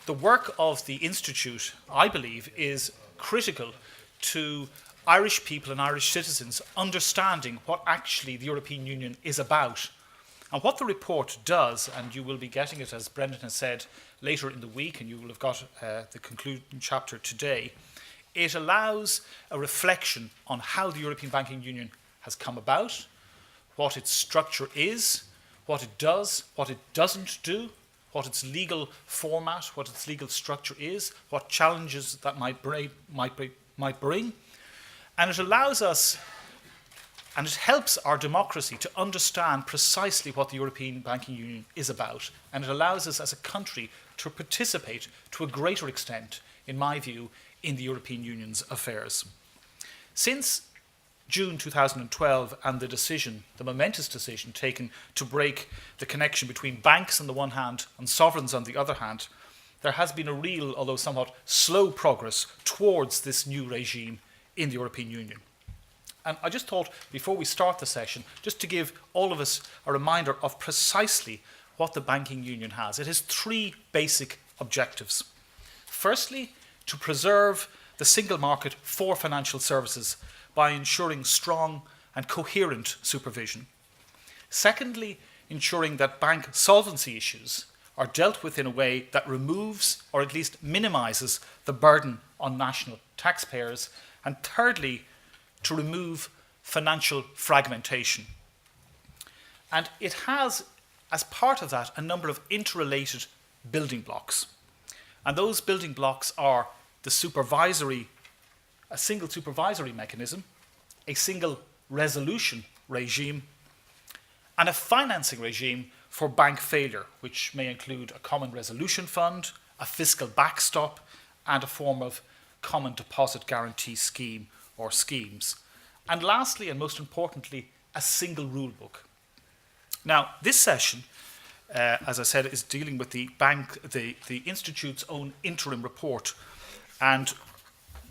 the work of the Institute, I believe, is critical to Irish people and Irish citizens understanding what actually the European Union is about. And what the report does, and you will be getting it, as Brendan has said, later in the week, and you will have got the concluding chapter today, it allows a reflection on how the European Banking Union has come about, what its structure is, what it does, what it doesn't do, what its legal format, what its legal structure is, what challenges that might bring. And it allows us, and it helps our democracy to understand precisely what the European Banking Union is about. And it allows us as a country to participate to a greater extent, in my view, in the European Union's affairs. Since June 2012 and the momentous decision taken to break the connection between banks on the one hand and sovereigns on the other hand, there has been a real, although somewhat slow, progress towards this new regime in the European Union. And I just thought, before we start the session, just to give all of us a reminder of precisely what the banking union has. It has three basic objectives. Firstly, to preserve the single market for financial services by ensuring strong and coherent supervision. Secondly, ensuring that bank solvency issues are dealt with in a way that removes or at least minimises the burden on national taxpayers. And thirdly, to remove financial fragmentation. And it has, as part of that, a number of interrelated building blocks. And those building blocks are a single supervisory mechanism, a single resolution regime, and a financing regime for bank failure, which may include a common resolution fund, a fiscal backstop, and a form of common deposit guarantee scheme or schemes. And lastly, and most importantly, a single rule book. Now, this session, as I said, is dealing with the Institute's own interim report. And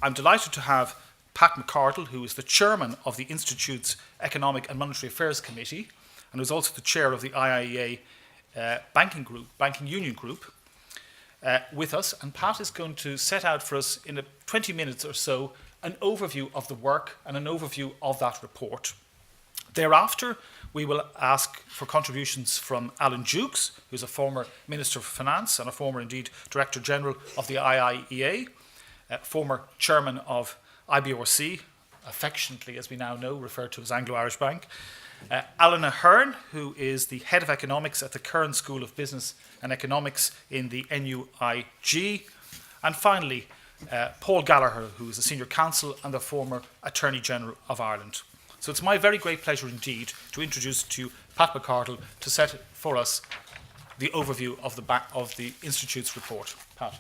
I'm delighted to have Pat McCardle, who is the chairman of the Institute's Economic and Monetary Affairs Committee, and who's also the chair of the IIEA Banking Union Group, with us. And Pat is going to set out for us in 20 minutes or so an overview of the work and an overview of that report. Thereafter, we will ask for contributions from Alan Dukes, who's a former Minister for Finance and a former, indeed, Director General of the IIEA, former Chairman of IBRC, affectionately, as we now know, referred to as Anglo-Irish Bank. Alan Ahern, who is the Head of Economics at the Curran School of Business and Economics in the NUIG. And finally, Paul Gallagher, who is the Senior Counsel and the former Attorney General of Ireland. So it's my very great pleasure indeed to introduce to you Pat McCardle to set for us the overview of the Institute's report. Pat.